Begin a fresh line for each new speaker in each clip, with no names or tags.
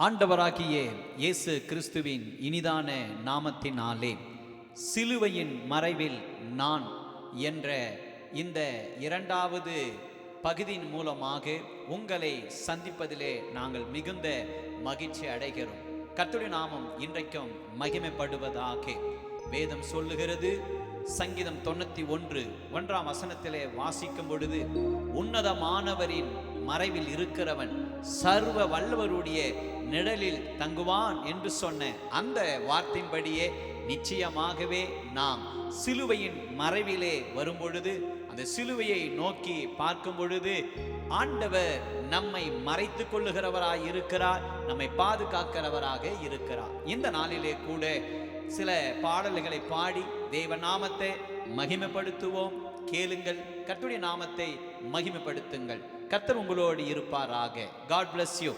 ஆண்டவராகிய இயேசு கிறிஸ்துவின் இனிதான நாமத்தினாலே சிலுவையின் மறைவில் நான் என்ற இந்த இரண்டாவது பகுதியின் மூலமாக உங்களை சந்திப்பதிலே நாங்கள் மிகுந்த மகிழ்ச்சி அடைகிறோம். கர்த்தருடைய நாமம் இன்றைக்கும் மகிமைப்படுவதாக. வேதம் சொல்லுகிறது, சங்கீதம் 91:1 வாசிக்கும் பொழுது, உன்னதமானவரின் மறைவில் இருக்கிறவன் சர்வ வல்லவருடைய நிழலில் தங்குவான் என்று சொன்ன அந்த வார்த்தையின்படியே நிச்சயமாகவே நாம் சிலுவையின் மறைவிலே வரும் பொழுது, அந்த சிலுவையை நோக்கி பார்க்கும் பொழுது ஆண்டவர் நம்மை மறைத்து கொள்ளுகிறவராய் இருக்கிறார், நம்மை பாதுகாக்கிறவராக இருக்கிறார். இந்த நாளிலே கூட சில பாடல்களை பாடி தேவ நாமத்தை மகிமைப்படுத்துவோம். கேளுங்கள், கர்த்தருடைய நாமத்தை மகிமைப்படுத்துங்கள். கர்த்தர் உங்களோடு இருப்பாராக. God bless you.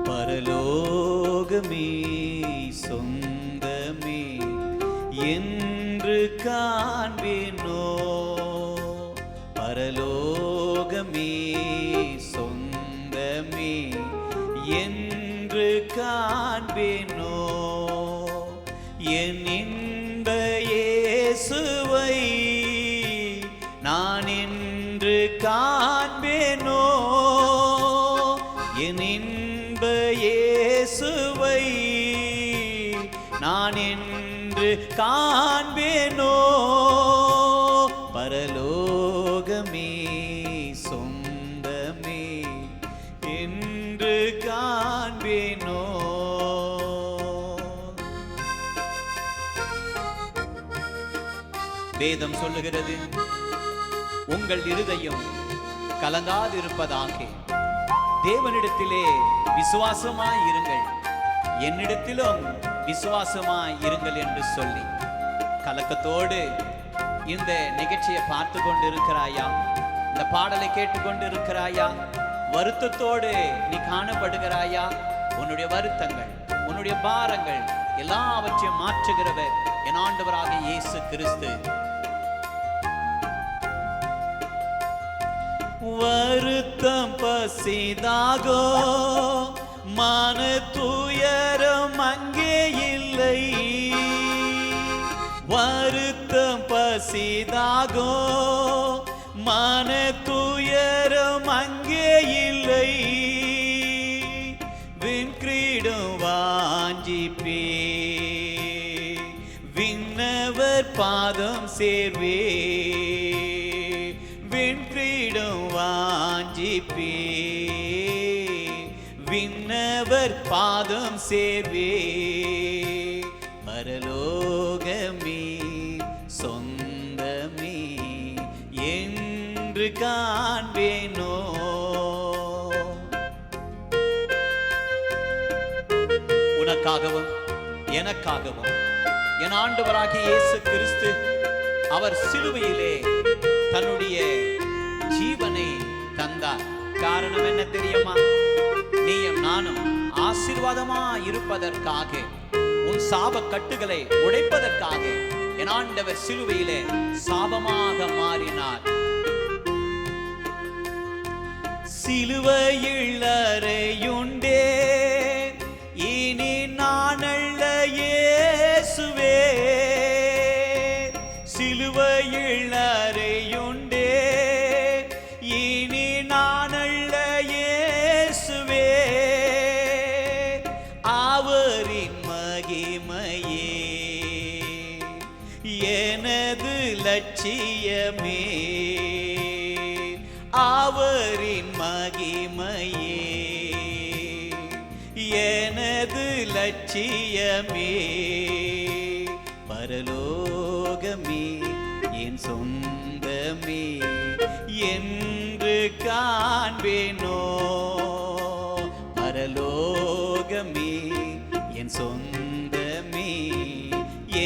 பரலோகமே சொந்தமே என்று காண்பேனோ, பரலோகமே சொந்தமே என்று காண்பேனோ, என் இன்ப இயேசுவை நான் என்று காண்பேனோ, என் இன்ப இயேசுவை நான் என்று காண்பேனோ, பரலோகமே சொந்தமே என்று காண்பேனோ. வேதம் சொல்லுகிறது, உங்கள் இருதயம் கலங்காதிருப்பதாக தேவனிடத்திலே விசுவாசமாய் இருங்கள், என்னிடத்திலும் விசுவாசமாய் இருங்கள் என்று சொல்லி, கலக்கத்தோடு இந்த நிகழ்ச்சியை பார்த்து கொண்டு இருக்கிறாயா? இந்த பாடலை கேட்டுக்கொண்டு இருக்கிறாயா? வருத்தத்தோடு நீ காணப்படுகிறாயா? உன்னுடைய வருத்தங்கள், உன்னுடைய பாரங்கள் எல்லாவற்றையும் மாற்றுகிறவர் என் ஆண்டவராக இயேசு கிறிஸ்து. வருத்தம் பசிதாகோ, மன துயரம் அங்கே இல்லை, வருத்தம் பசிதாகோ, மன துயரம் அங்கே இல்லை, விண்கிரீடம் வாஞ்சிப்பே, விண்ணவர் பாதம் சேர்வே, விண்கிரீடம் வாஞ்சிப்பே, விண்ணவர் பாதம் சேர்வே, பரலோகமே சொந்தமே என்று காண்பேனோ. உனக்காகவும் எனக்காகவும் என் ஆண்டவராகிய இயேசு கிறிஸ்து அவர் சிலுவையிலே தன்னுடைய ஜீவனை தந்தார். காரணம் என்ன தெரியுமா? நீயும் நானும் ஆசீர்வாதமா இருப்பதற்காக, உன் சாப கட்டுகளை உடைப்பதற்காக என் ஆண்டவர் சிலுவையிலே சாபமாக மாறினார். சிலுவையில் அறையுண்டே, இனி நான் அல்ல இயேசுவே, சிலுவையில் அறையுண்டே, இனி நான் அல்ல இயேசுவே, அவரின் மகிமையே எனது லட்சியமே, அவரின் மகிமையே எனது லட்சியமே, பரலோகமே என் சொந்தமே என்று காண்பேனோ, பரலோகமே என் சொந்தமே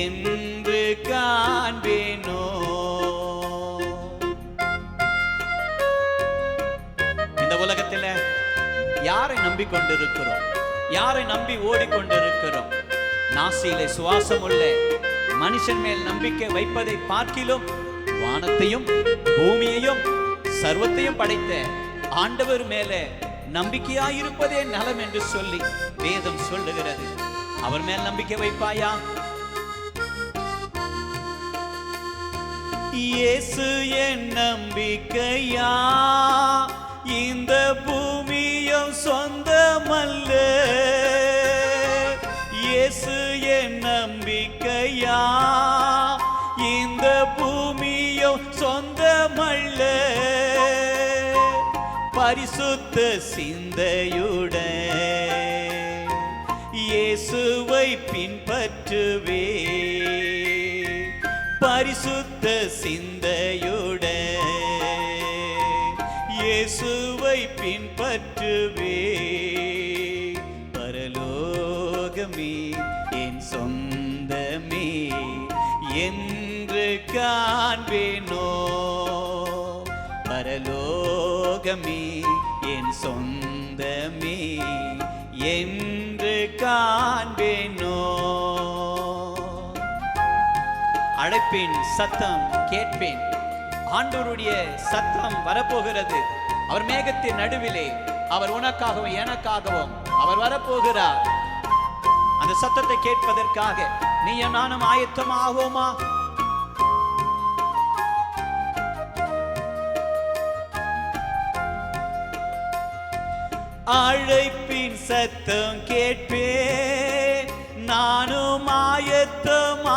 என்று காண்பேனோ. இந்த உலகத்துல யாரை நம்பிக்கொண்டிருக்கிறோம்? யாரை நம்பி ஓடிக்கொண்டிருக்கிறோம்? நாசியிலே சுவாசம் உள்ள மனுஷன் மேல் நம்பிக்கை வைப்பதை பார்க்கிலும் வானத்தையும் பூமியையும் சர்வத்தையும் படைத்த ஆண்டவர் மேல நம்பிக்கையாயிருப்பதே நலம் என்று சொல்லி வேதம் சொல்லுகிறது. அவர் மேல் நம்பிக்கை வைப்பாயா? இயேசு என் நம்பிக்கையா, இந்த பூமியும் சொந்தமல்ல. இயேசு என் நம்பிக்கையா, இந்த பூமியும் சொந்தமல்ல. பரிசுத்த சிந்தையுடன் இயேசுவை பின்பற்றுவே. பரிசுத்த சிந்தையுடன் இயேசுவை பின்பற்றுவே. பரலோகமே என் சொந்தமே என்று காண்பேனோ. பரலோகமே என் சொந்தமே என்று காண்பேனோ. அழைப்பின் சத்தம் கேட்பேன். ஆண்டவருடைய சத்தம் வரப்போகிறது. அவர் மேகத்தின் நடுவிலே அவர் உனக்காகவும் எனக்காகவும் அவர் வரப்போகிறார். அந்த சத்தத்தை கேட்பதற்காக நீயும் நானும் ஆயத்தமாகுமா? அழைப்பின் சத்தம் கேட்பேன், நானும் ஆயத்தமாகிடுவேன்.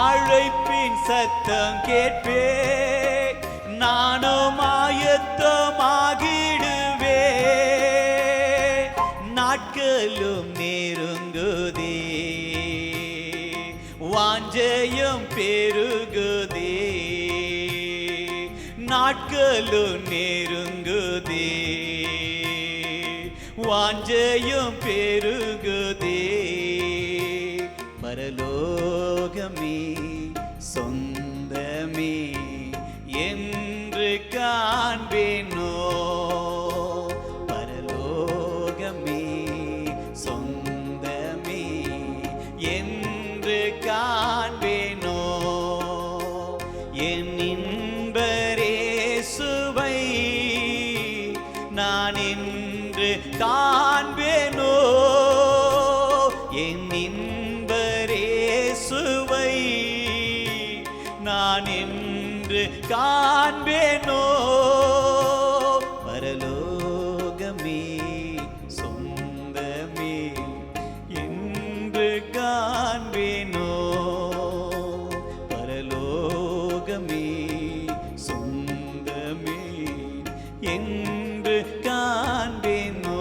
அழைப்பின் சத்தம் கேட்பேன், நானும் ஆயத்தமாகிடுவேன். நாட்களும் நெருங்குதே, வாஞ்சையும் பெருகுதே. நாட்களும் நெருங்குதே, வாஞ்சையும் பெருகுதே. பரலோகமே சொந்தமே என்று காண்பேனோ. பரலோகமே சொந்தமே என்று காண்பேனோ. என் இன்பரேசுவை நான் என்று காண்பேனோ. என் இன்பரேசுவை நான் என்று காண்பேனோ. பரலோகமே சொந்தமே என்று காண்பேனோ. பரலோகமே சொந்தமே என்று காண்பேனோ.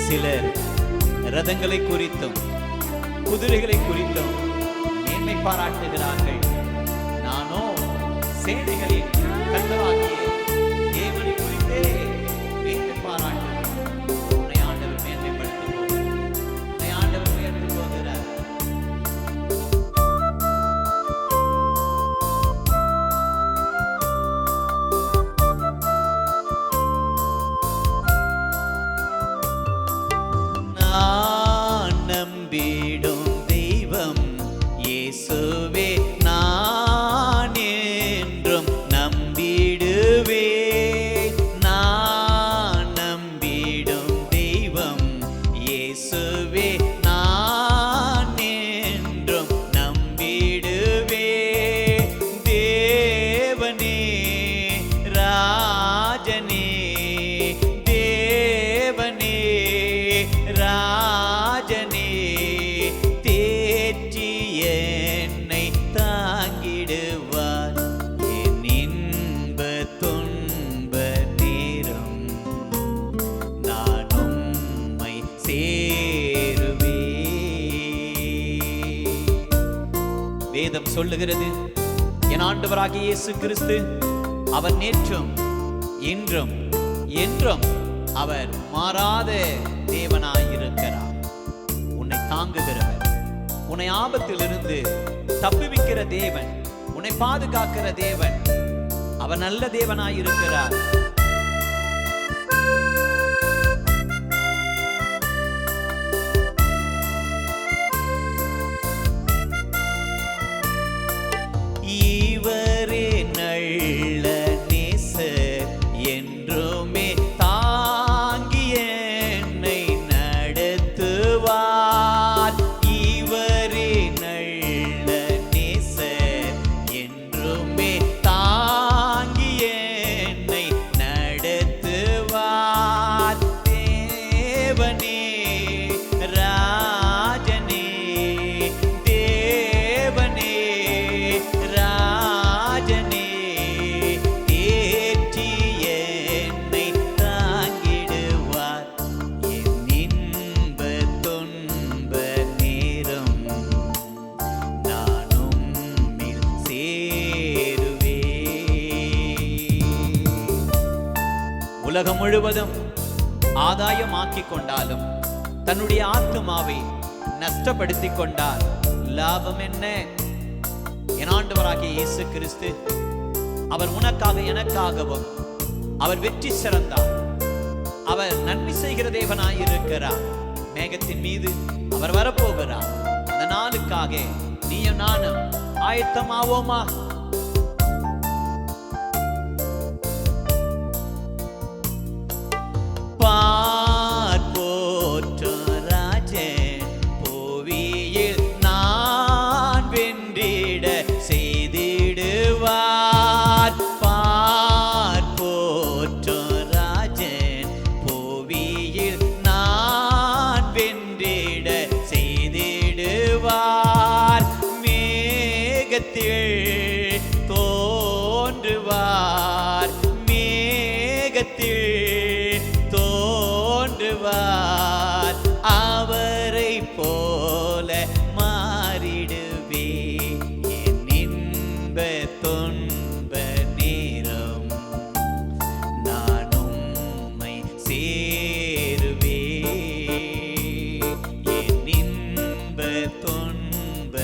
சிலர் ரதங்களை குறித்தும் குதிரைகளை குறித்தும் மேன்மை பாராட்டுகிறார்கள். நானோ சேனைகளின் கர்த்தராகிய தேவனை குறித்தே மேன்மை பாராட்டுகிறேன். உன்னை ஆண்டவர் மேன்மைப்படுத்தும், உன்னை ஆண்டவர் உயர்த்து போகிறார். சொல்லுகிறது, என் ஆண்டவராகிய இயேசு கிறிஸ்து அவர் நேற்றும் இன்றும் என்றும் அவர் மாறாத தேவனாயிருக்கிறார். உன்னை தாங்குகிறவர், உன்னை ஆபத்திலிருந்து தப்புவிக்கிற தேவன், உன்னை பாதுகாக்கிற தேவன், அவர் நல்ல தேவனாயிருக்கிறார். இவரே நல்ல நேசர், என்றுமே தாங்கி என்னை நடத்துவார். இவரே நல்ல நேசர், என்றுமே தாங்கி என்னை நடத்துவார். தேவனே ராஜனே, தேவனே ராஜனே, தேற்றி என்னை தாங்கிடுவார். என் இன்ப துன்ப நேரம் நான் உம்மில் சேருவேன். உலகம் முழுவதும் ஆதாயமாக்கிக் கொண்டாலும் தன்னுடைய ஆத்துமாவை நஷ்டப்படுத்திக் கொண்டால் லாபம் என்ன? என் ஆண்டவராகிய இயேசு கிறிஸ்து அவர் உனக்காக எனக்காகவும் அவர் வெற்றி சிறந்தார். அவர் நன்மை செய்கிற தேவனாயிருக்கிறார். மேகத்தின் மீது அவர் வரப்போகிறார். அந்த நாளுக்காக நீயும் நானும் ஆயத்தமாவோமா? போற்றும் ராஜன் புவியில் நான் வென்றிட செய்திடுவார். போற்றும் ராஜன் புவியில் நான் வென்றிட செய்திடுவார். மேகத்தில் தோன்றுவார், மேகத்தில் தோன்றுவார். அவரை போல மாறிடுவே. என் இன்ப துன்ப நேரம் நான் உம்மை சேருவே. என் இன்ப துன்ப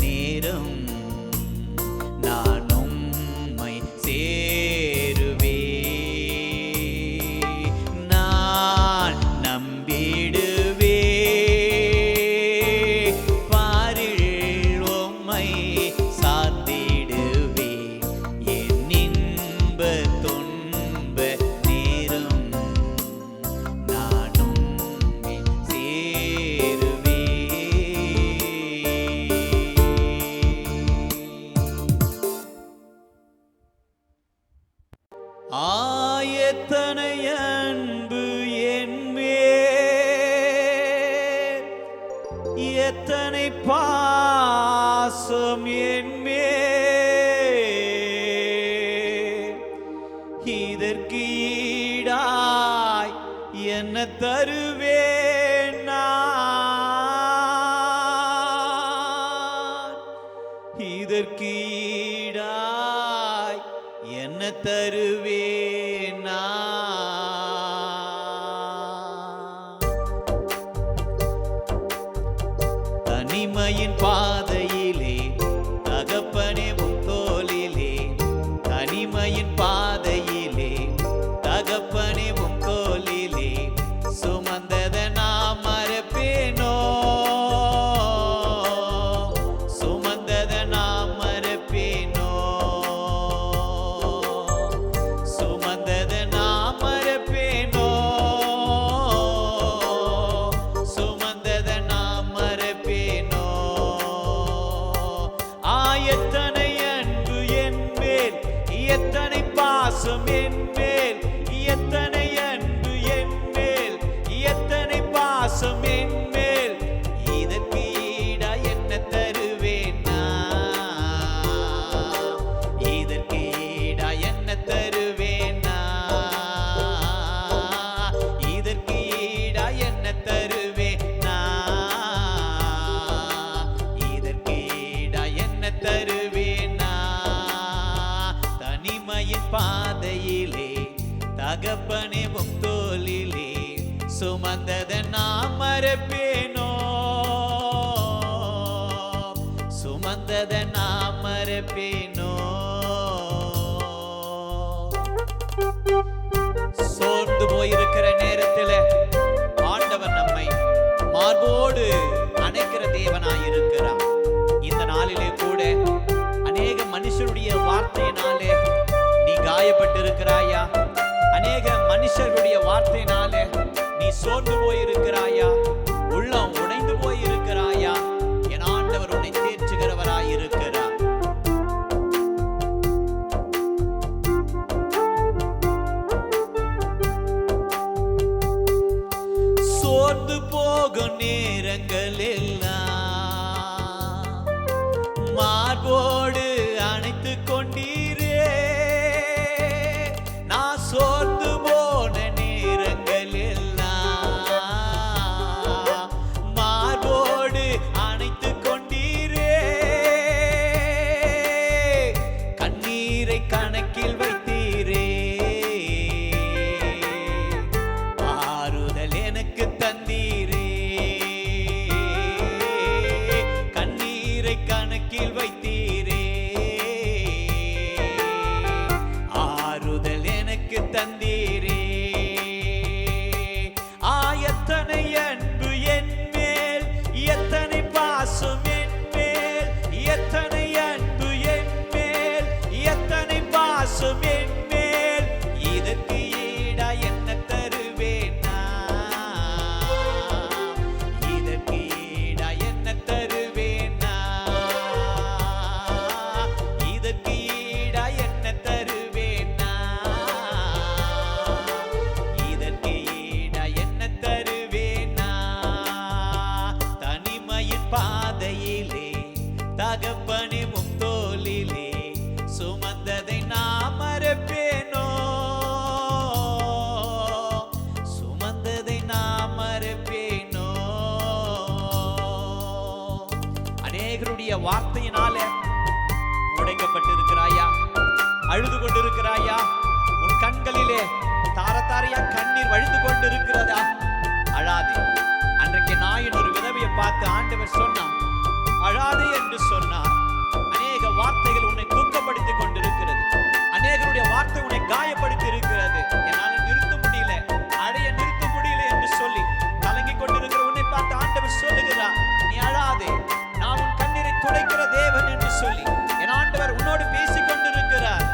நேரம் நான் உம்மை சேருவே. நான் நம்பிடுவே, பாரில் உம்மை சார்ந்திடுவே. என் இன்ப துன்ப நேரம் நான் உம்மை சேருவே. ஆயத்தனை அன்பு என்மேல், எத்தனை பாசம் என்மேல். இதற்கு ஈடாய் என்ன தருவேன் நான்? இதற்கு ஈடாய் என்ன தருவேன் நான்? தனிமையின் பாதையிலே தகப்பனே உம் தோளிலே, தனிமையின் பாதையிலே தகப்பனே உம் தோளிலே, சுமந்தத நான் மறப்பேனோ? சுமந்தத நான் மறப்பேனோ? சுமந்தத நான் மறப்பேனோ? சுமந்தத நான் மறப்பேனோ? தகப்பனே உம் தோளிலே சுமந்தத நான் மறப்பேனோ, சுமந்தத நான் மறப்பேனோ. சோர்ந்து போயிருக்கிற நேரத்தில் ஆண்டவர் நம்மை மார்போடு அணைக்கிற தேவனாயிருக்கிறார். இந்த நாளிலே கூட அநேக மனுஷருடைய வார்த்தையினாலே நீ காயப்பட்டிருக்கிறாயா? அநேக மனுஷருடைய வார்த்தையினாலே நீ சோர்ந்து போயிருக்கிறாயா? உள்ளம் உடைந்து போயிருக்கிறாயா? என் ஆண்டவர் உன்னை தேற்றுகிறவராயிருக்கிறார். சோர்ந்து போகும் நேரங்கள் எல்லாம் மார்போடு அணைத்து கொண்டீரே. நான் சோர்ந்து போன நேரங்கள் எல்லாம் மார்போடு அணைத்து கொண்டீரே. கண்ணீரை கணக்கில் வைத்தீரே, ஆறுதல் எனக்கு தந்தீரே. கண்ணீரை கணக்கில் வைத்தீரே, ஆறுதல் எனக்கு தந்தீரே. எத்தனை அன்பு என் மேல், எத்தனை பாசம் என் மேல், எத்தனை அன்பு என் மேல், எத்தனை பாசம் என் மேல். இதற்கு ஈடா என்ன தருவேன் நான்? இதற்கு ஈடா என்ன தருவேன் நான்? இதற்கு ஈடா என்ன தருவேன் நான்? இதற்கு ஈடா என்ன தருவேன் நான்? தனிமையின் பாதையிலே தகப்பனே உம் தோளிலே சுமந்ததை நான் மறப்பேனோ, சுமந்ததை நான் மறப்பேனோ. அநேகருடைய வார்த்தையினாலே உடைக்கப்பட்டிருக்கிறாயா? அழுது கொண்டிருக்கிறாயா? உன் கண்களிலே தாரதாரையா கண்ணீர் வழிந்து கொண்டிருக்கிறதா? அழாதே. அன்றைக்கு நாயின் ஒரு விதவையை பார்த்து ஆண்டவர் சொன்னார், அழாதே என்று சொன்னார். அநேக வார்த்தைகள் உன்னை துக்கப்படுத்திக் கொண்டிருக்கிறது. அநேகருடைய வார்த்தை உன்னை காயப்படுத்தி இருக்கிறது. என்னால நிறுத்த முடியல, அடைய நிறுத்த முடியல என்று சொல்லி கலங்கி கொண்டிருக்கிற உன்னை பார்த்து ஆண்டவர் சொல்லுகிறார், நீ அழாதே, நான் உன் கண்ணீரை துடைக்கிற தேவன் என்று சொல்லி என் ஆண்டவர் உன்னோடு பேசிக் கொண்டிருக்கிறார்.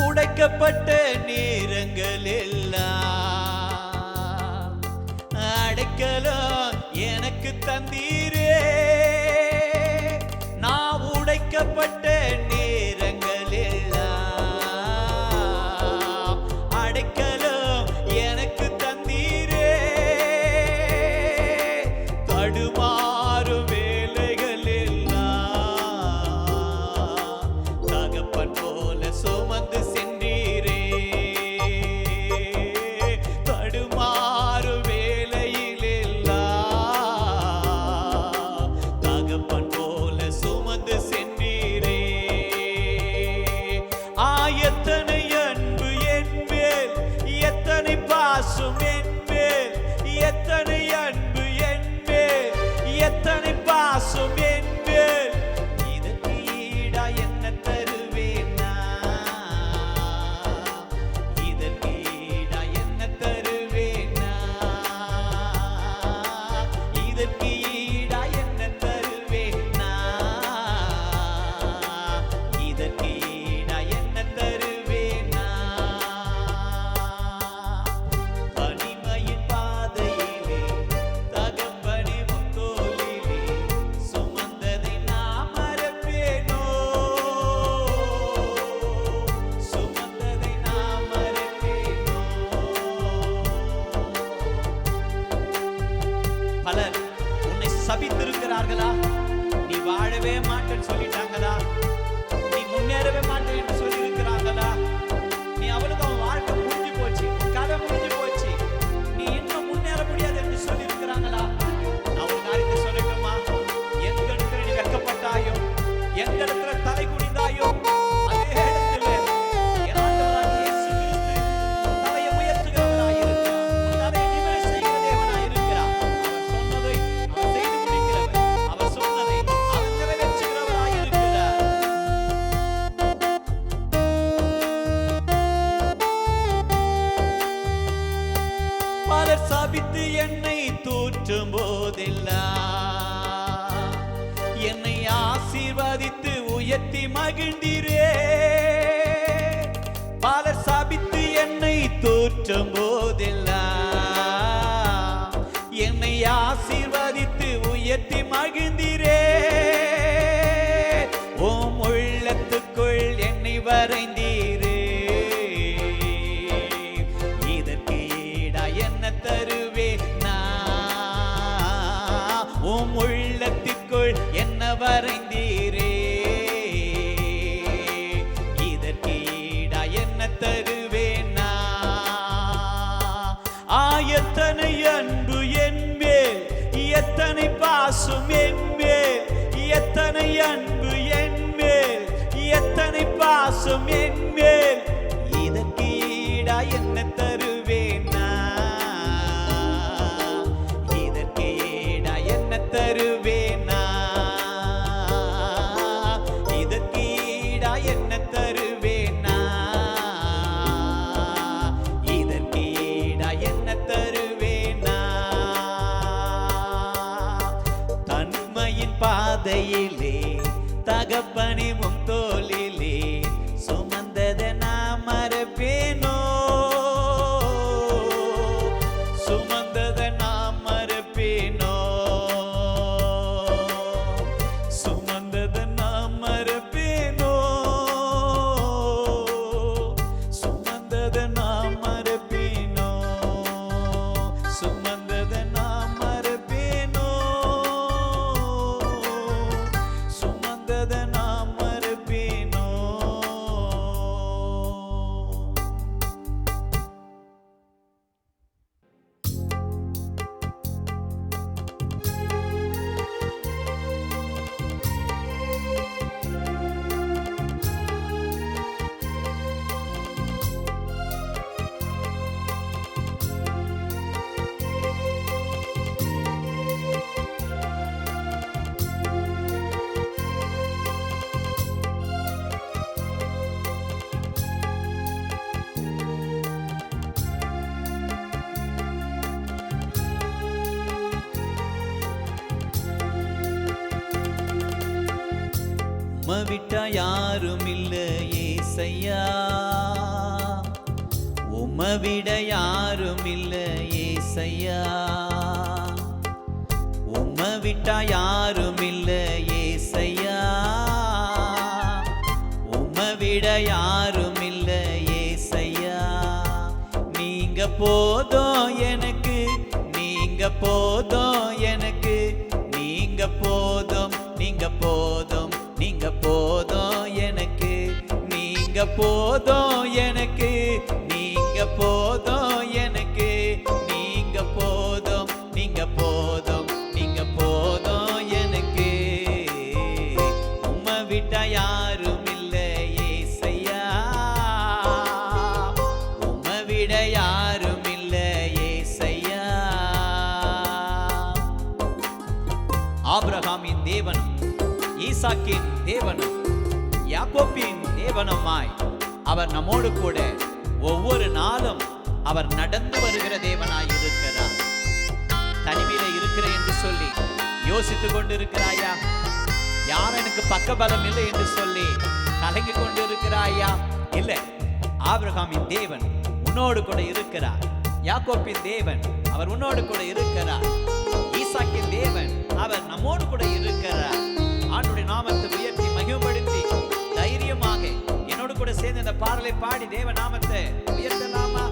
உடைக்கப்பட்ட நேரங்கள் எல்லாம் அடைக்கலம் எனக்கு தந்தீரே. நான் உடைக்கப்பட்ட நேரங்கள் எல்லாம் அடைக்கலம் எனக்கு தந்தீரே. தடுமாறும் வேலைகள் எல்லாம் தகப்பன் போல சுமந்து சென்றீரே. தடுமாறும் வேலையில் எல்லாம் தகப்பன் போல சுமந்து சென்றீரே. எத்தனை அன்பு என் மேல், எத்தனை பாசம் என் மேல், எத்தனை அன்பு என் மேல், எத்தனை பாசம் என் மேல். இதற்கு ஈடா என்ன தருவேன் நான்? இதற்கு ஈடா என்ன தருவேன் நான்? இதற்கு ஈடா என்ன தருவேன் நான்? இதற்கு ஈடா என்ன தருவேன் நான்? தனிமையின் பாதையிலே தகப்பனே உம் தோளிலே சுமந்ததை நான் மறப்பேனோ, சுமந்ததை நான் மறப்பேனோ. பலர் உன்னை சபித்திருக்கிறார்களா? நீ வாழவே மாட்டேன்னு சொல்லிட்டாங்களா? நீ முன்னேறவே மாட்டேன் என்று சொல்லி இருக்கிறாங்களா? நீ அவளுக்கு அவன் வாழ்க்கை முடிஞ்சு போச்சு, கதை முடிஞ்சு போச்சு, நீ இன்னும் முன்னேற முடியாது என்று சொல்லி இருக்கிறாங்களா? போதெல்லாம் என்னை ஆசீர்வதித்து உயர்த்தி மகிழ்ந்தீரே. பலர் சபித்து என்னை தோற்றும் போதெல்லாம் என்னை ஆசீர்வதித்து உயர்த்தி மகிழ்ந்தீரே. ஓம் உள்ளத்துக்குள் என்னை வரைந்தீரே. இதற்கு ஈடா என்ன தருவே நான்? ஓம் உள்ளத்துக்குள் என்ன வரைந்தீரே. இதற்கு ஈடா என்ன தருவே நான்? எத்தனை அன்பு என் மேல், எத்தனை பாசம் என் மேல், எத்தனை அன்பு என் மேல், எத்தனை பாசம் என் மேல். இதற்கு ஈடா என்ன தருவேன் நான்? இதற்கு ஈடா என்ன தருவேன் நான்? இதற்கு ஈடா என்ன தருவேன் நான்? இதற்கு ஈடா என்ன தருவேன் நான்? தன்மையின் பாதையிலே தகப்பனி உம் தோளிலே சுமந்ததை நான் மறப்பேனோ? சுமந்ததை நான் மறப்பேனோ? சுமந்ததை நான் மறப்பேனோ? சுமந்ததை நான் மறப்பேனோ? சுமந்ததை நான் மறப்பேனோ? சுமந்ததை நான் மறப்பேனோ? உம்மை விட்டா யாரும் இல்ல ஏசையா, உம்மை விட யாரும் இல்ல ஏசையா. உம்மை விட்டா யாரும் இல்ல ஏசையா, உம்மை விட யாரும் இல்ல ஏசையா. நீங்க போதும் எனக்கு, நீங்க போதும் எனக்கு, நீங்க போதும், நீங்க போதும், நீங்க போதும் எனக்கு, நீங்க போதும் எனக்கு, நீங்க போதும் எனக்கு, நீங்க போதும், நீங்க போதும், நீங்க போதும் எனக்கு. உம்மை விட்டா யாரும் இல்ல ஏசையா, உம்மை விட யாரும் இல்ல ஏசையா. ஆபிரகாமின் தேவனும் ஈசாக்கின் தேவனும் யாக்கோபின் தேவனுமாய் அவர் நம்மோடு கூட ஒவ்வொரு நாளும் அவர் நடந்து வருகிற தேவனாய் இருக்கிறார். தனிமையில இருக்கிற என்று சொல்லி யோசித்துக் கொண்டிருக்கிறாயா? யார் எனக்கு பக்கபலம் இல்லை என்று சொல்லி கலங்கி கொண்டிருக்கிறாயா? இல்லை, ஆபிரகாமின் தேவன் உன்னோடு கூட இருக்கிறார். யாக்கோபின் தேவன் அவர் உன்னோடு கூட இருக்கிறார். ஈசாக்கின் தேவன் அவர் நம்மோடு கூட இருக்கிறார். ஆண்டவருடைய நாமத்தை உயர்த்தி மகிமைப்படுத்தி தைரியமாக என்னோடு கூட சேர்ந்து இந்த பாடலை பாடி தேவ நாமத்தை உயர்த்தலாமா?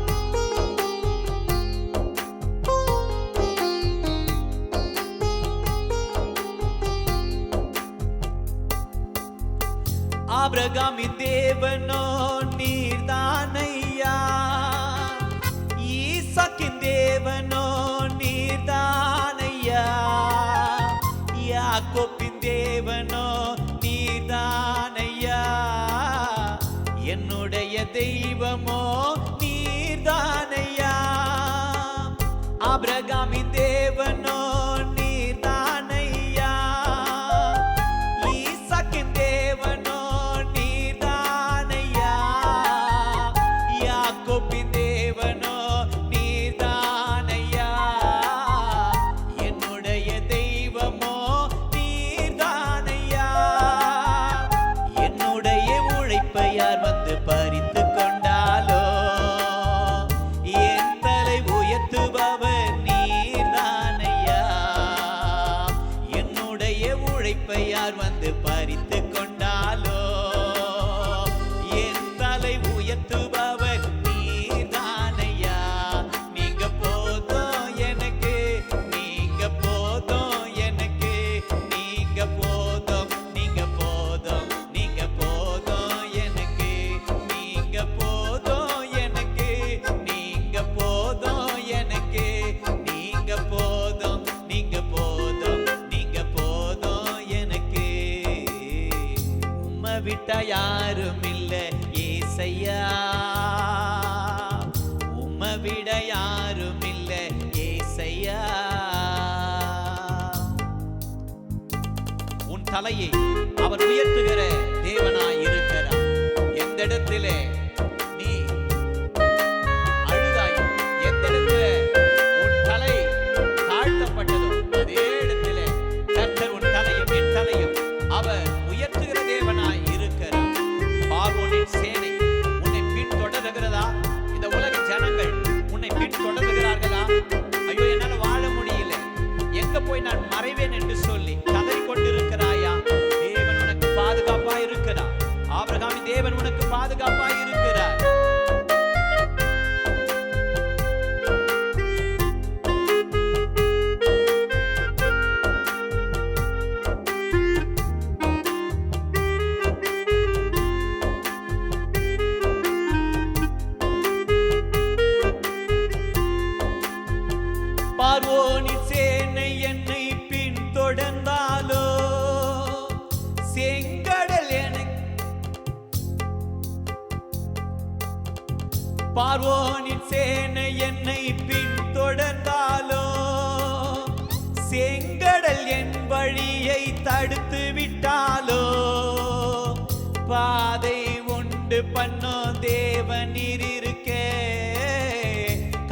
ஆபிரகாமின் தேவனோ நீர்தானையா, ஈசாக்கின் தேவனோ நீர்தானையா, யாக்கோபின் தேவனோ நீர்தானையா, என்னுடைய தெய்வமோ நீர்தானையா. ஆபிரகாமின் தேவனோ நீர்தானையா, ஈசாக்கின் தேவனோ நீர்தானையா, யாக்கோபின் தேவனோ நீர்தானையா, என்னுடைய யார் வந்து பறித்து கொண்டாலோ என் தலை உயர்த்துபவர் நீர்தானையா. நீங்க போதும் எனக்கு, நீங்க போதும் எனக்கு, நீங்க போதும், நீங்க போதும், நீங்க போதும் எனக்கு, நீங்க போதும் எனக்கு, நீங்க போதும் எனக்கு, நீங்க போதும், நீங்க போதும், நீங்க போதும் எனக்கு. உம்மை விட்டா யாரும் இல்ல ஏசையா, உம்மை விட யாரும் இல்ல ஏசையா. உன் தலையை அவர் உயர்த்துகிற தேவனாய் இருக்கிறார். எந்த இடத்திலே நீ அழுதாயோ, எந்த இடத்திலே உன் தலை தாழ்த்தப்பட்டதோ அதே இடத்திலே கர்த்தர் உன் தலையும் என் தலையும் அவர் உயர்த்துகிற தேவனாய் இருக்கிறார். பார்வோனின் சேனை உன்னை பின்தொடருகிறதா? இந்த உலக ஜனங்கள் உன்னை பின்தொடருகிறார்களா? ஐயோ என்னால வாழ முடியல, எங்க போய் நான் மறைவேன் என்று சொல்லி கதறி கொண்டிருக்கிறாயா? தேவன் உனக்கு பாதுகாப்பா இருக்கிறார். ஆபிரகாமின் தேவன் உனக்கு பாதுகாப்பா இருக்கிறார். பார்வோனின் சேனை என்னை பின்தொடர்ந்தாலோ செங்கடல் எனக்கு, பார்வோனின் சேனை என்னை பின்தொடர்ந்தாலோ செங்கடல் என் வழியை தடுத்து விட்டாலோ பாதை உண்டு பண்ணோ தேவன் இருக்கே.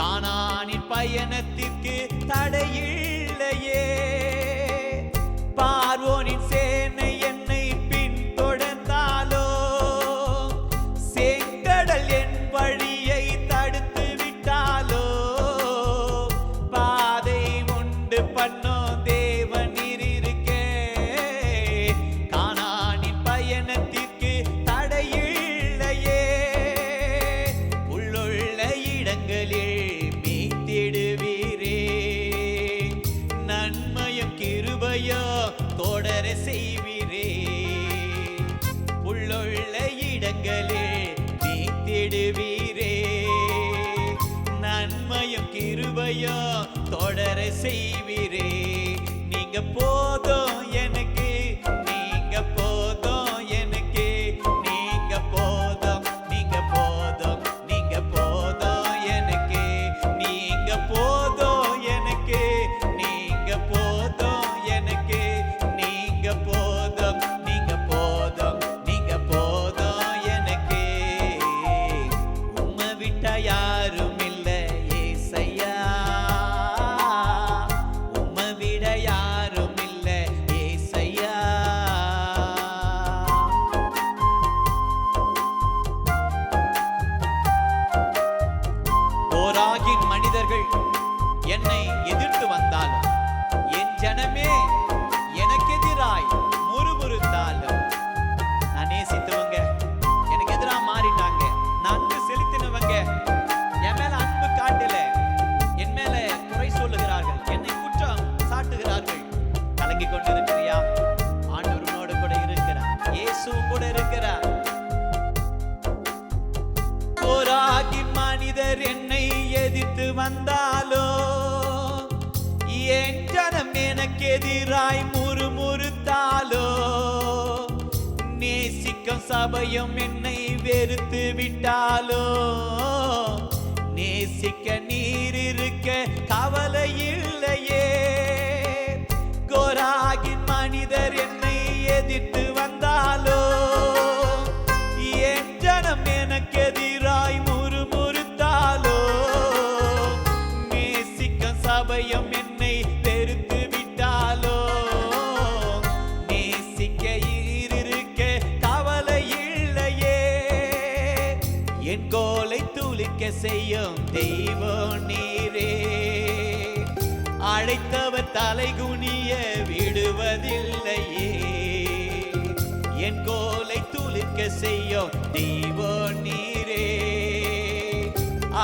கானானின் பயணத்திற்கு தடையில்லையே. பார்வோனின் சேனை என்னை பின்தொடர்ந்தாலோ செங்கடல் என் வழியை தடுத்து விட்டாலோ பாதை உண்டு பண்ணோ தேவன் இருக்கே. கானானின் பயணத்திற்கு தடையில்லையே. உள்ளுள்ள இடங்களில் மீத்திடுவீரே, நன்மையும் கிருபையோ தொடர செய்வீரே. உள்ளுள்ள இடங்களில் மீத்திடுவீரே, நன்மையும் கிருபையோ தொடர செய்வீரே. நீங்க போதும் எனக்கு, நீங்க போதும் எனக்கு, நீங்க போதும், நீங்க போதும், நீங்க போதும் எனக்கு, நீங்க போதும் எனக்கு, நீங்க போதும் எனக்கு, நீங்க போதும், நீங்க போதும், நீங்க போதும் எனக்கு. உம்மை விட்டா யாரும் இல்ல ஏசையா, உம்மை விட யாரும் இல்ல ஏசையா. கோராகின் மனிதர்கள் என்னை எதிர்த்து வந்தாலும், என் ஜனமே எனக்கு எதிராய் முறுமுறுத்தாலும், நான் நேசித்தவங்க எனக்கு எதிராக மாறிட்டாங்க, நான் அன்பு செலுத்தினவங்க என் மேல அன்பு காட்டல, என் மேல குறை சொல்லுகிறார்கள், என்னை குற்றம் சாட்டுகிறார்கள். கலங்கி கொண்டிருக்கிறியா? ஆண்டவர் உன்னோடு கூட இருக்கிறார், இயேசுவும் கூட இருக்கிறார். கோராகி மனிதர் என்னை எதிர்த்து வந்தாலோ என் ஜனம் எனக்கு எதிராய் முறுமுறுத்தாலோ நேசிக்கும் சபையும் என்னை வெறுத்து விட்டாலோ நேசிக்க நீர் இருக்க கவலை இல்லையே. கோராகின் மனிதர் என்னை எதிர்த்து வந்தாலோ என் ஜனம் எனக்கு எதிராய் முறுமுறுத்தாலோ நேசிக்கும் சபையும் என்னை வெறுத்து விட்டாலோ நேசிக்க இருக்க கவலை இல்லையே. என் கோலை துளிக்க செய்யும் தெய்வம் நீரே, அழைத்தவர் தலைகுனிய விடுவதில்லையே. என் கோலை துளிர்க்க செய்யும் தெய்வம் நீரே.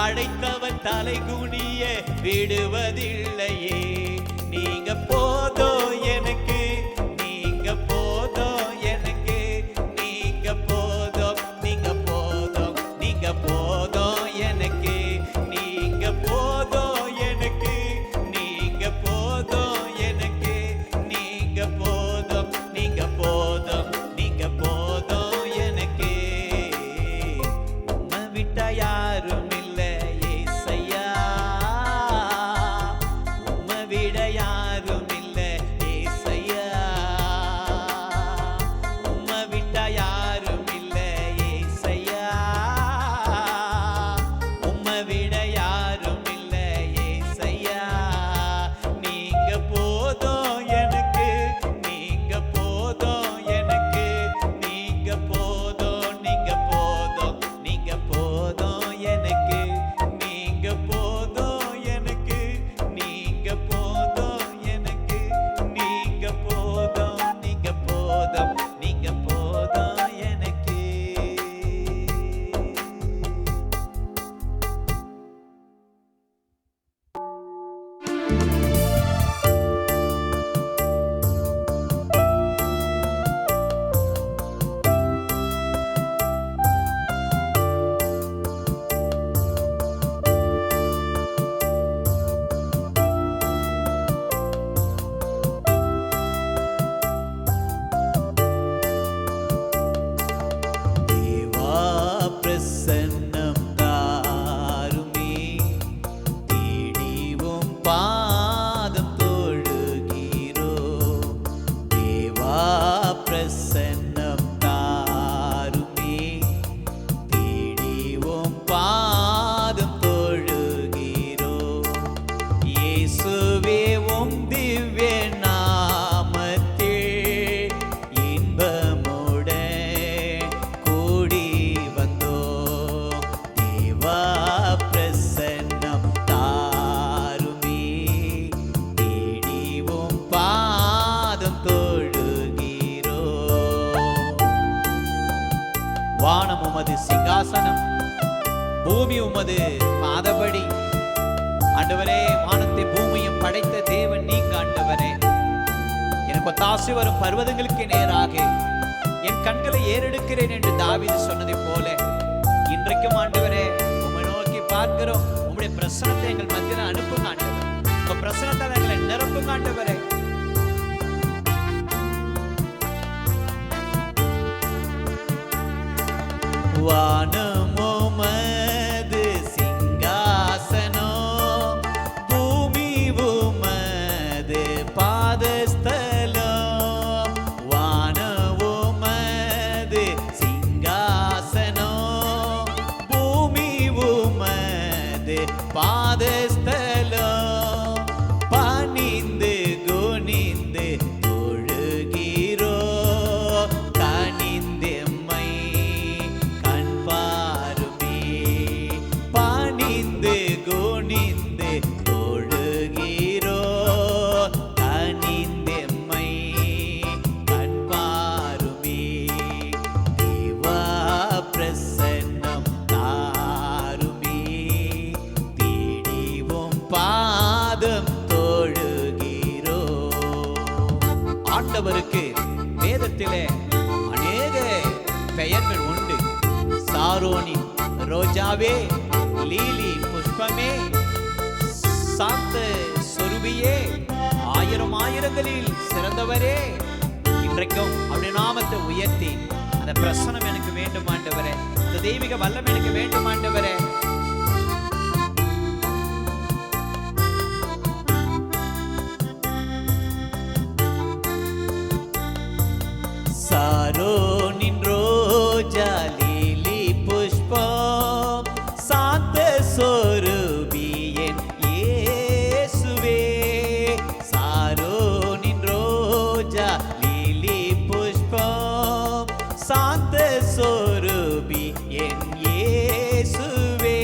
அழைத்தவன் தலை குனிய விடுவதில்லையே. நீங்க போதும் எனக்கு, நீங்க போதும் எனக்கு, நீங்க போதும், நீங்க போதும், நீங்க போதும் எனக்கு, நீங்க போதும் எனக்கு, நீங்க போதும் எனக்கு, நீங்க போதும், நீங்க போதும், நீங்க போதும் எனக்கு. உம்மை விட்டா யாரும் இல்லை ஏசையா, உம்மை விட யாரும் இல்லை ஏசையா, உம்மை விட்டா யாரும் இல்லை ஏசையா, உம்மை விட யாரும் இல்லை ஏசையா. நீங்க போதும் எனக்கு, நீங்க போதும் எனக்கு, நீங்க போதும், நீங்க போதும், நீங்க போதும் எனக்கு, நீங்க போதும் எனக்கு, நீங்க போதும் எனக்கு, நீங்க போதும், நீங்க போதும், நீங்க போதும் எனக்கு. தேவா பிரசன்னம் தாருமே, தேடிவும் பாதம் தொழுகிறோ. தேவா பிரசன்னம் தாருமே, தேடிவும் பாதம் தொழுகிறோ. இயேசுவே உம் திவ்ய நாமத்தில் இன்பமுடன் கூடி வந்தோம். தேவா பிரசன்னம் தாருமே, தேடிவும் பாதம் தொழுகிறோ. வானம் உமது சிங்காசனம், பூமி உமது பாதபடி. ஆண்டவரே, வானத்தை பூமியும் படைத்த தேவன் நீங்க ஆண்டவரே. எனக்கு ஒத்தாசை வரும் பர்வதங்களுக்கு நேராக என் கண்களை ஏறெடுக்கிறேன் என்று தாவீது சொன்னதைப் போல இன்றைக்கும் ஆண்டவரே உம்மை நோக்கி பார்க்கிறோம். உம்முடைய பிரசனத்தை எங்கள் மத்தியில் அனுப்புங்க ஆண்டவரே. உங்க பிரசனத்தால் எங்களை நிரப்புங்க ஆண்டவரே. வானம் உமது சிங்காசனம், பூமி உமது பாதஸ்தலம். வானம் உமது சிங்காசனம், பூமி உமது பாதஸ்தலம். பணிந்து குனிந்து தொழுகிறோ, கனிந்தெம்மை கண் பாருமே. பணிந்து குனிந்து தொழுகிறோ, கனிந்தெம்மை கண் பாருமே. தேவா பிரசன்னம் தாருமே, தேடிவும் பாதம் தொழுகிறோ. ஆண்டவருக்கு வேதத்திலே அநேக பெயர்கள் உண்டு. சாரோனி ரோஜாவே, லீலி புஷ்பமே, சாந்த சொருபியே, ஆயிரம் ஆயிரங்களில் சிறந்தவரே. இன்றைக்கும் அவருடைய நாமத்தை உயர்த்தி அந்த பிரசனம் எனக்கு வேண்டும் ஆண்டவரே, அந்த தெய்வீக வல்லம் எனக்கு வேண்டும் ஆண்டவரே. சாரோனின் ரோஜா, லீலி புஷ்பம், சாந்த சொரூபி என் இயேசுவே. சாரோனின் ரோஜா, லீலி புஷ்பம், சாந்த சொரூபி என் இயேசுவே.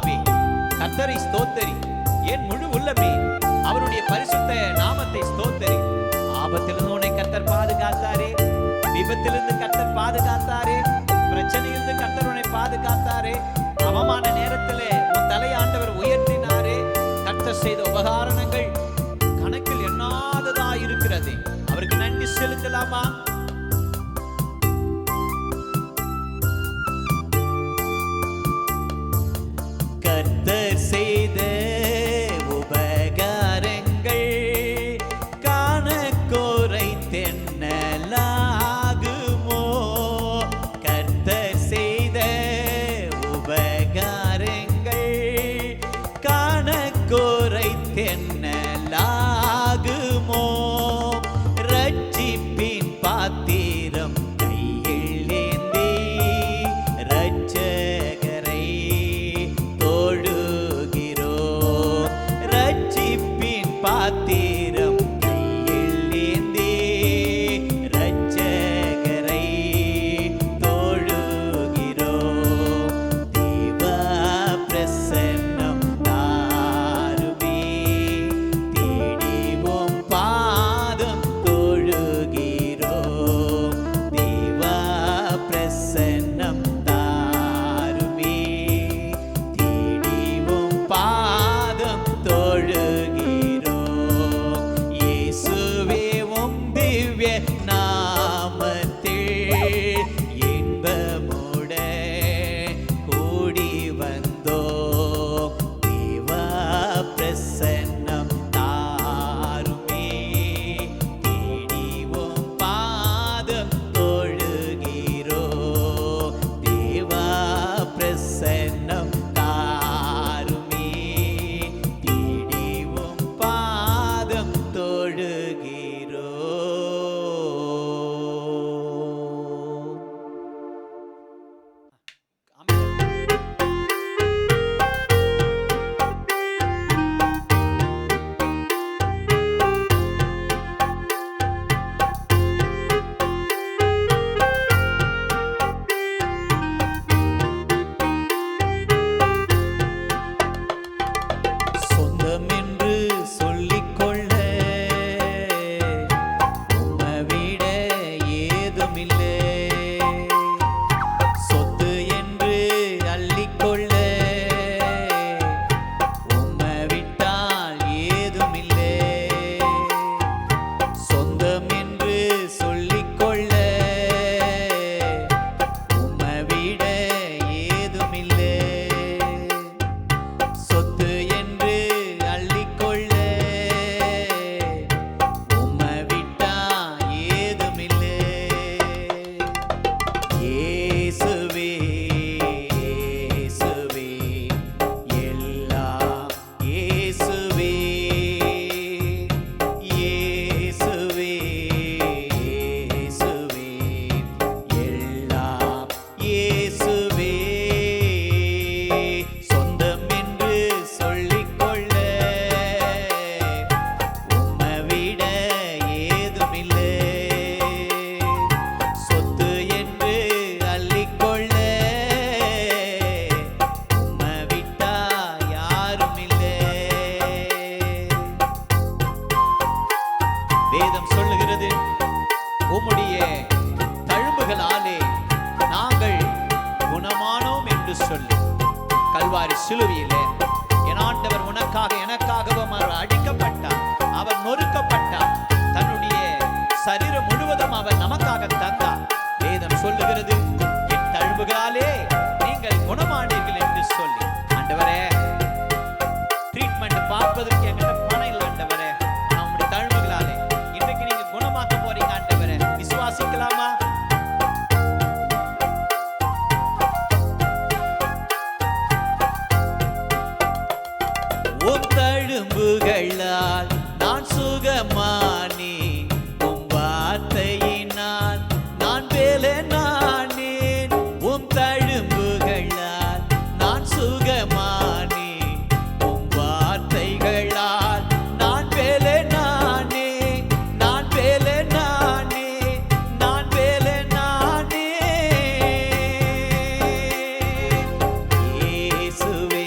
ஆத்துமாவே கர்த்தரை ஸ்தோத்தரி, என் முழு உள்ளமே அவருடைய பரிசுத்த நாமத்தை ஸ்தோத்தரி. ஆபத்திலிருந்து உன்னை கர்த்தர் பாதுகாத்தாரே, விபத்திலிருந்து கர்த்தர் பாதுகாத்தாரே, பிரச்சனையிலிருந்து கர்த்தர் உன்னை பாதுகாத்தாரே, அவமான நேரத்திலே உன் தலை ஆண்டவர் உயர்த்தினாரே. கர்த்தர் செய்த உபகாரணங்கள் கணக்கில் எண்ணாததா இருக்கிறது. அவருக்கு நன்றி செலுத்தலாமா? கர்த்தர் செய்த உபகாரங்கள் காணக்கோரை தென்னலாகுமோ? கர்த்தர் செய்த உபகாரங்கள் காணக்கோரை தென்னலாகுமோ? ரட்சிப்பின் பாத்திரம் கையில் ஏந்தி இரட்சகரை தொழுகிறோம். ரட்சிப்பின் பாத்திரம் கையில் ஏந்தி இரட்சகரை தொழுகிறோம். தேவ பிரசன்னம் தாருமே, தேடிவோம் பாதம் தொழுகிறோம். தேவ பிரசன்னம் தாருமே, தேடிவோம் பாதம் தொழுகிறோம். இயேசுவே உம் திவ்ய நாமத்தில் இன்பமுடன் கூடி வந்தோம். தேவ பிரசன்னம் தாருமே, தேடிவோம் பாதம் தொழுகிறோம். தேவ பிரசன்னம் தாருமே, தேடிவோம் பாதம் தொழுகிறோம். சொந்தம் என்று சொல்லிக்கொள்ள உம்மை விட ஏதுமில்லை. சொத்து என்று அள்ளிக்கொள்ள உம்மை விட்டால் ஏதுமில்லை. சொந்தம் என்று சொல்லிக்கொள்ள உம்மை விட ஏதுமில்லை. சொத்து என்று அள்ளிக்கொள்ள உம்மை விட்டா ஏதுமில்லை. இயேசுவே இயேசுவே எல்லாம் இயேசுவே. இயேசுவே இயேசுவே எல்லாம் இயேசுவே. சொந்தம் என்று சொல்லிக்கொள்ள உம்மை விட ஏதுமில்லை. சொத்து என்று அள்ளிக்கொள்ள உம்மை விட்டா யாருமில்லை. வேதம் சொல்லுகிறது, உம்முடைய தழும்புகளாலே நாங்கள் குணமானோம் என்று சொல்லி கல்வாரி சிலுவையிலே என் ஆண்டவர் உனக்காக எனக்காகவும் அவர் அடிக்கப்பட்டார், அவர் நொறுக்கப்பட்டார், தன்னுடைய சரீரம் முழுவதும் அவர் நமக்காக தந்தார். வேதம் சொல்லுகிறது, என் தழும்புகளாலே நீங்கள் குணமானீர்கள் என்று சொல்லி. ஆண்டவரே, ட்ரீட்மெண்ட் பார்ப்பதற்கு என்கிட்ட பணம் இல்லை ஆண்டவரே, ஆனா உம்முடைய தழும்புகளாலே இன்றைக்கு நீங்க குணமாக்க போறீங்க ஆண்டவரே. விசுவாசிக்கலாமா? உம் தழும்புகளால் நான் சுகமானே, உம் வார்த்தையினால் நான் வேலனானேன். உம் தழும்புகளால் நான் சுகமானே, உம் வார்த்தைகளால் நான் வேலனானே. நான் வேலனானே, நான் வேலனானே. இயேசுவே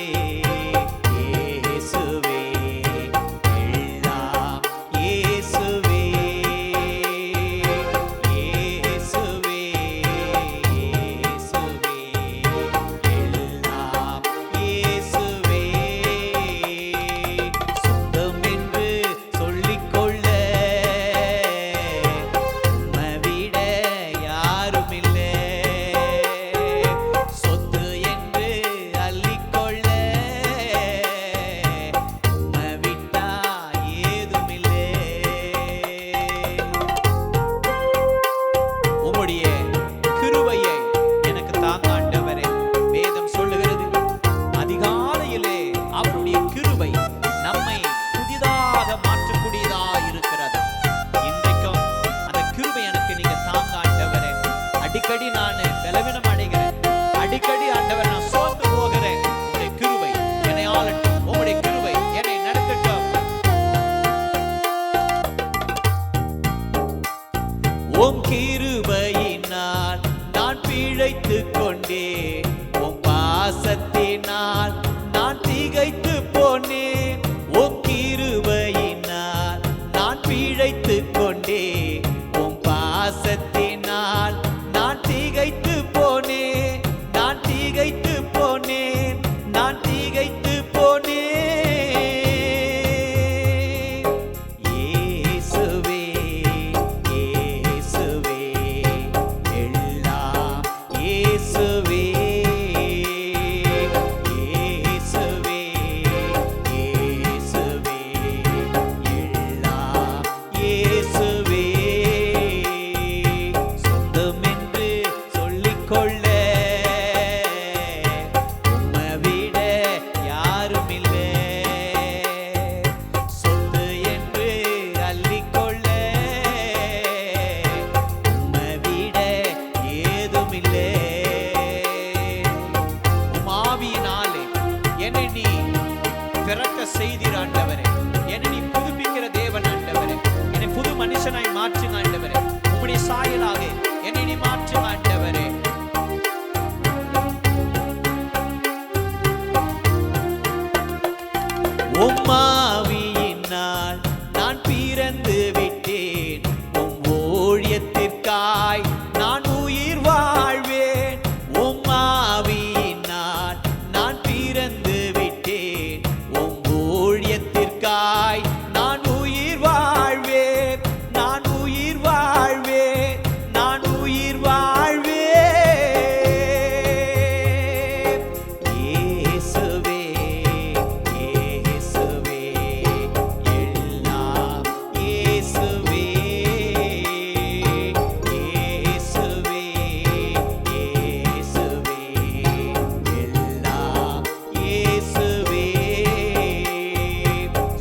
பிறக்க செய்தீர் ஆண்டவரே. என்னை நீ புதுப்பிக்கிற தேவன் ஆண்டவரே. என்னை புது மனுஷனாய் மாற்றுங்க ஆண்டவரே. உம்முடைய சாயலாக என்னை நீ மாற்றுங்க ஆண்டவரே. உம்மாவியினால் நான் பிறந்து விட்டேன். உம் ஊழியத்திற்காய் நான் உயிர் வாழ்வேன். உம்மாவியினால் நான் பிறந்து விட்டேன். உம் ஊழியத்திற்காய் நான் உயிர் வாழ்வேன். நான் உயிர் வாழ்வேன். நான் உயிர் வாழ்வேன். இயேசுவே இயேசுவே எல்லாம் இயேசுவே இயேசுவே இயேசுவே எல்லாம் இயேசுவே.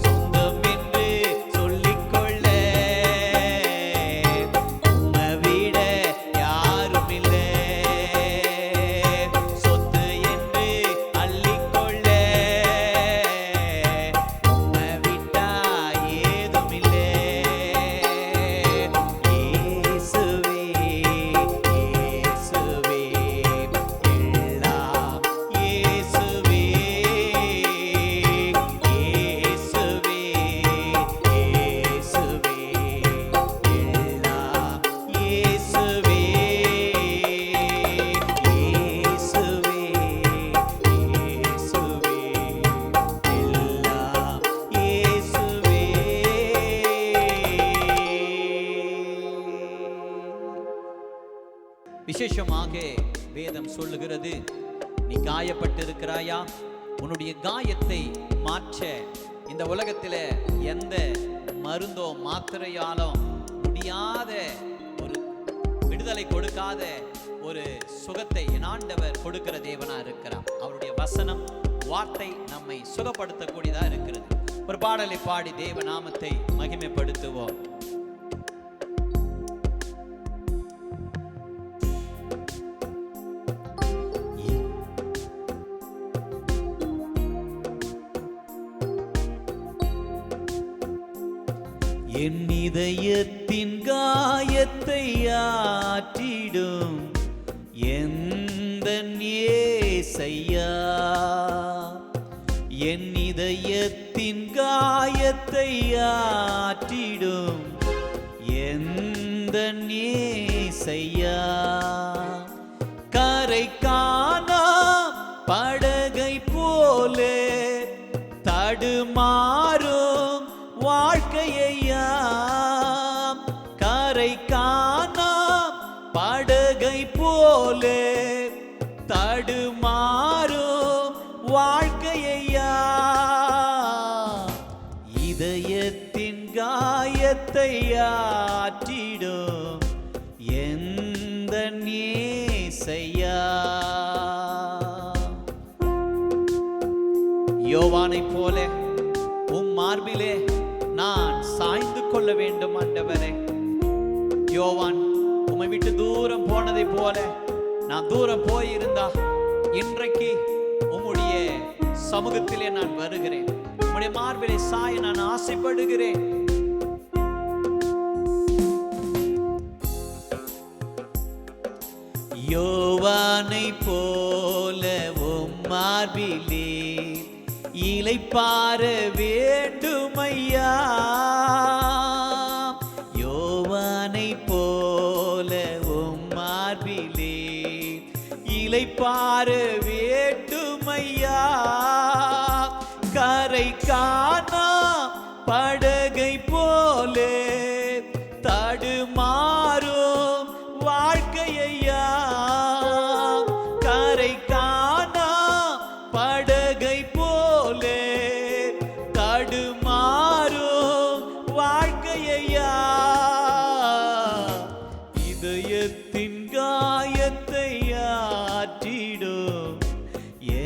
சொந்தம் என்று சொல்லிக்கொள்ள உம்மை விட யாரும் இல்லை. சொத்து என்று அள்ளிக்கொள்ள உம்மை விட்டா ஏதும் இல்லை. இயேசுவே இயேசுவே எல்லாம் இயேசுவே இயேசுவே இயேசுவே எல்லாம் இயேசுவே இயேசுவே இயேசுவே எல்லாம் இயேசுவே. விசேஷமாக வேதம் சொல்லுகிறது, நீ காயப்பட்டிருக்கிறாயா? உன்னுடைய காயத்தை மாற்ற இந்த உலகத்தில் எந்த மருந்தோ மாத்திரையாலோ முடியாத ஒரு விடுதலை கொடுக்காத ஒரு சுகத்தை என் ஆண்டவர் கொடுக்கிற தேவனா இருக்கிறார். அவருடைய வசனம் வார்த்தை நம்மை சுகப்படுத்தக்கூடியதா இருக்கிறது. ஒரு பாடலை பாடி தேவ நாமத்தை மகிமைப்படுத்துவோம். என் இதயத்தின் காயத்தை ஆற்றிடும் எந்தன் இயேசையா. என் இதயத்தின் காயத்தை ஆற்றிடும் எந்தன் இயேசையா. கரை காணா படகை போலே தடுமாறும் வாழ்க்கையா. கரை காணா படகை போலே தடுமாறும் வாழ்க்கையா. இதயத்தின் காயத்தை ஆற்றிடும் எந்தன் இயேசையா. யோவானைப் போல உம் மார்பிலே நான் சாய்ந்து கொள்ள வேண்டும் ஆண்டவரே. யோவான் உம்மை விட்டு தூரம் போனதை போல நான் தூரம் போயிருந்தா இன்றைக்கு உம்முடைய சமூகத்திலே நான் வருகிறேன். உம்முடைய மார்பிலே சாய நான் ஆசைப்படுகிறேன். யோவானை போல உம் மார்பிலே இளைப்பாற வேண்டுமையா. யோவானை போல உம் மார்பிலே இளைப்பாற வேண்டுமையா. கரை காணா படகை போலே தடுமாறும் வாழ்க்கையா. கரை காணா படகை போலே தடுமாறும் வாழ்க்கையா. இதயத்தின் காயத்தை ஆற்றிடும்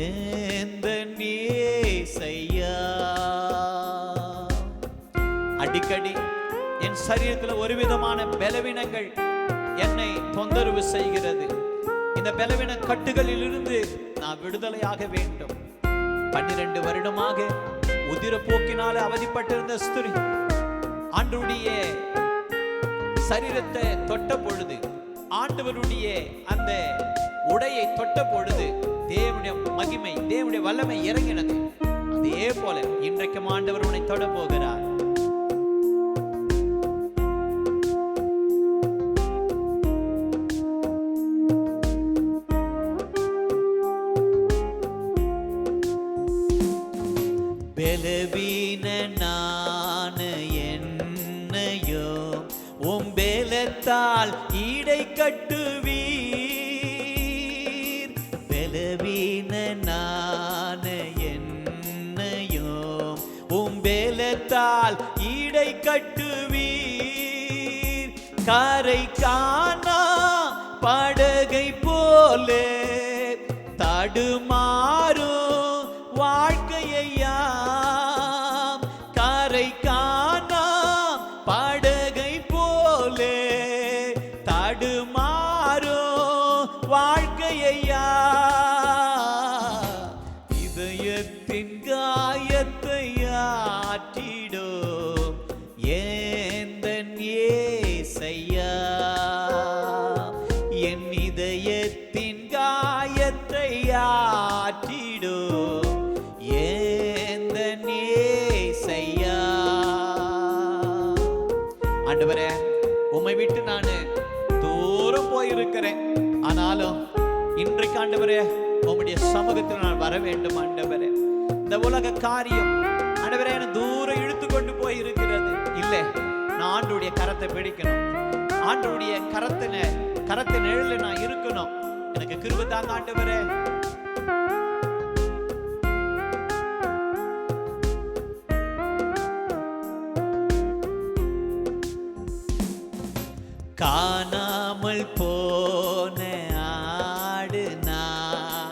எந்தன் இயேசையா. அடிக்கடி என் சரீரத்தில் ஒரு விதமான பலவீனங்கள் என்னை தொந்தரவு செய்கிறது. இந்த பலவீன கட்டுகளில் இருந்து நான் விடுதலையாக வேண்டும். 12 வருடமாக உதிரப்போக்கினால அவதிப்பட்டிருந்த ஸ்திரீ ஆண்டவருடைய சரீரத்தை தொட்ட பொழுது, ஆண்டவருடைய அந்த உடையை தொட்ட பொழுது தேவனுடைய மகிமை, தேவனுடைய வல்லமை இறங்கினது. அதே போல இன்றைக்கும் ஆண்டவர் உன்னை தொட போகிறார். பலவீனனான என்னையோ உம் பலத்தால் ஈடை கட்டுவீர். பலவீனனான என்னையோ உம் பலத்தால் ஈடை கட்டுவீர். கரை காணா படகை போலே தடுமாறும் வாழ்க்கையா, கரை காணா படகை போலே தடுமாறும் வாழ்க்கையா. இதயத்தின் காயத்தை ஆற்றிடும் ஏந்தன் ஏசையா, என் இதயத்தின் காயத்தை ஆற்றிடும் ஏந்தன் ஏசையா. ஆண்டவரே, உம்மை விட்டு நான் தூரம் போயிருக்கிறேன். ஆனாலும் இன்றைக்கு ஆண்டவரே உம்முடைய சமூகத்தில் நான் வர வேண்டும். ஆண்டவரே, இந்த உலக காரியம் ஆண்டவரே என்ன தூரம் இழுத்து கொண்டு போய் இருக்கிறது. இல்லை, நான் ஆண்டவருடைய கரத்தை பிடிக்கணும். ஆண்டவருடைய கரத்தை நிழல்ல நான் இருக்கணும். எனக்கு கிருபை தாங்க ஆண்டவரே. காணாமல் போன ஆடு நான்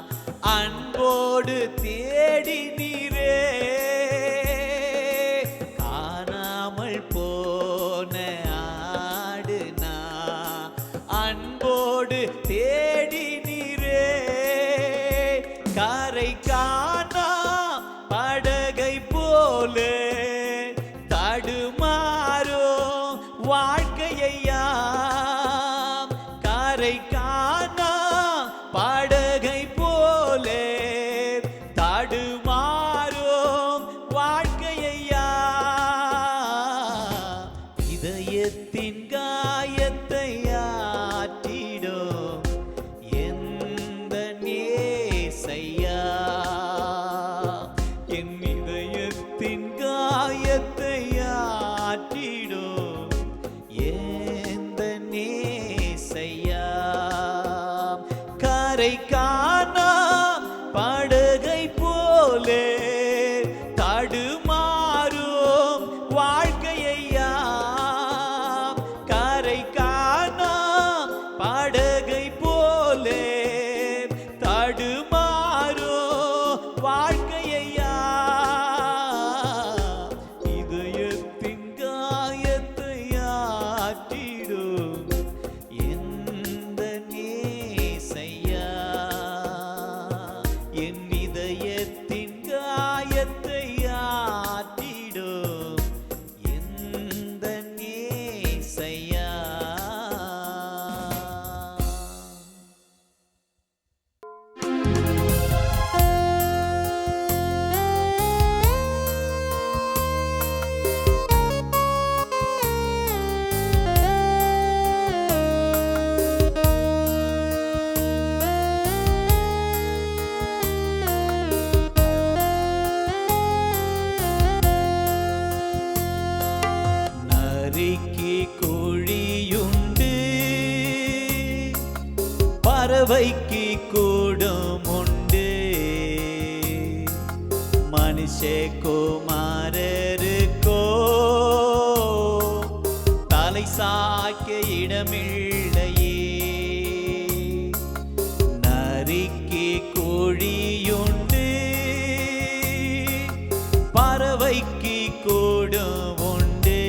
அன்போடு தேடினீரே. காணாமல் போன ஆடு நான் அன்போடு தேடினீரே. கரை காணா படகை போலே தடுமாறும் வாழ்க்கையா, கரை காணா படகை போலே தடுமாறும் வாழ்க்கையா. இதயத்தின் காயத்தை ஆற்றிடும் எந்த நேசையா, என் இதயத்தின் காயத்தை ஆற்றிடும் ஏந்த நேசையா. கரை காணா படகை போலே தடுமாறும் வாழ்க்கையா, கரை காணா படகை போலே தடுமாறும் வாழ்க்கையா. இதயத்தின் காயத்தை ஆற்றிடும் எந்த நேசையா, என் இதயத்தின் காயத்தை ஆற்றிடும் எந்த நேசையா. நரிக்கு குழியுண்டு, பறவைக்கு கூடும் உண்டு, மனுஷகுமாரருக்கோ தலை சாய்க்க இடமில்லையே. நரிக்கு குழியுண்டு, பறவைக்கு கூடும் உண்டு,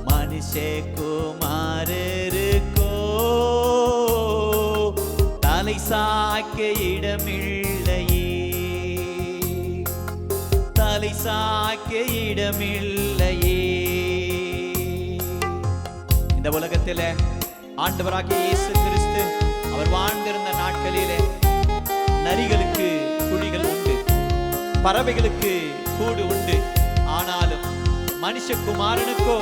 மனுஷகுமாரருக்கோ தலை சாய்க்க இடமில்லையே. தலை சாய்க்க இடமில்லையே. இந்த உலகத்திலே ஆண்டவராகிய இயேசு கிறிஸ்து அவர் வாழ்ந்திருந்த நாட்களிலே நரிகளுக்கு குழிகள் உண்டு, பறவைகளுக்கு கூடு உண்டு. ஆனாலும் மனுஷகுமாரனுக்கோ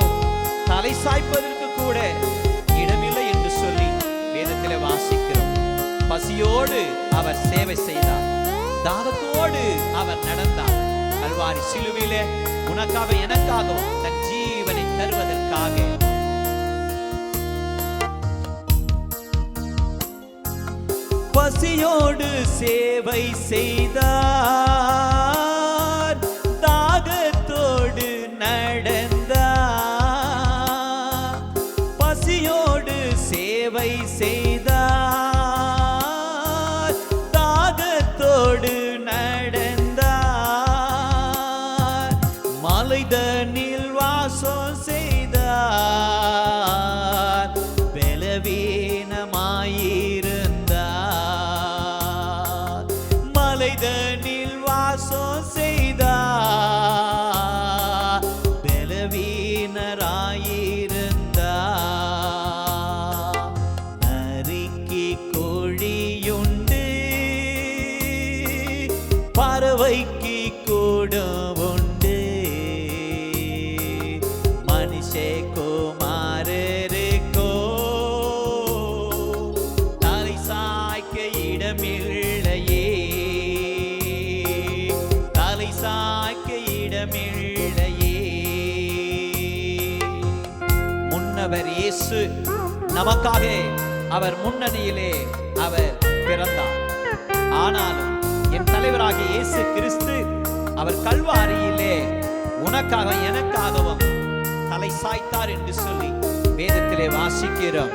தலை சாய்ப்பதற்கு கூட இடமில்லை என்று சொல்லி வேதத்திலே வாசிக்கிறோம். பசியோடு அவர் சேவை செய்தார், தாகத்தோடு அவர் நடந்தார். கல்வாரி சிலுவையிலே உனக்காக எனக்காகவும் தன் ஜீவனை தருவதற்காக பசியோடு சேவை செய்தார், தாகத்தோடு நடந்தார். பசியோடு சேவை செய்தார், தாகத்தோடு நடந்தார். மலைதனில் வாசம் செய்தார், பலவீனமாயிருந்தார். மலைதனில் வாசம் செய்தார், பலவீனராயிருந்தார். நரிக்கு கோழியுண்டு, பறவைக்கு கூடம் உண்டு. மனுஷகுமாரருக்கோ தலை சாய்க்க இடமில்லையே, தலை சாய்க்க இடமில்லையே. முன்னவர் இயேசு நமக்காக அவர் முன்னணியிலே அவர் பிறந்தார். ஆனாலும் என் தலைவராகிய இயேசு கிறிஸ்து அவர் கல்வாரியிலே உனக்காக எனக்காகவும் தலை சாய்த்தார் என்று சொல்லி வேதத்திலே வாசிக்கிறோம்.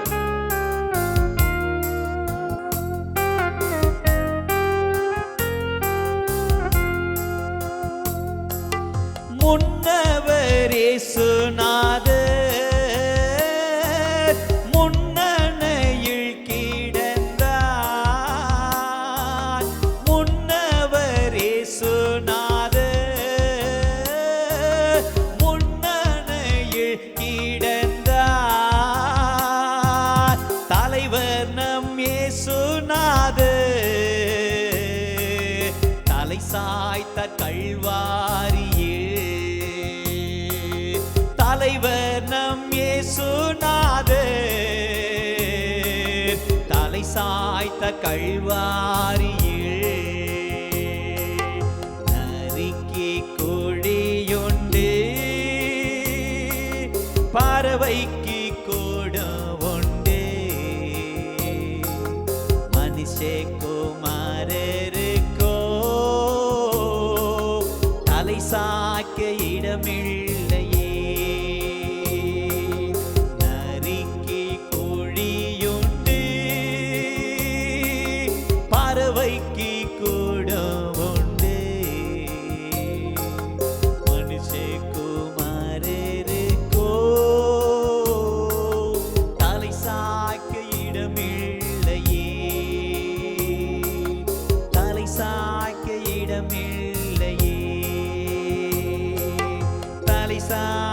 முன்னவர் இயேசுநாதர் முன்னணையில் கிடந்தார். முன்னவர் இயேசுநாதர் முன்னணையில் கிடந்தார். தலைவர் நம் இயேசுநாதர் தலை சாய்த்த கல்வாரியில். தலைவர் நம் இயேசுநாதர் தலை சாய்த்த கல்வாரியில். நரிக்கு குழியுண்டு, பறவைக்கு கூடம் உண்டு. மனுஷகுமாரருக்கோ தலை சாய்க்க இடமில்லையே. நரிக்கு குழியுண்டு, பறவைக்கு கூடம் உண்டு. மனுஷகுமாரருக்கோ தலை சாய்க்க இடமில்லையே, தலை சாய்க்க இடமில்லையே, தலை சாய்க்க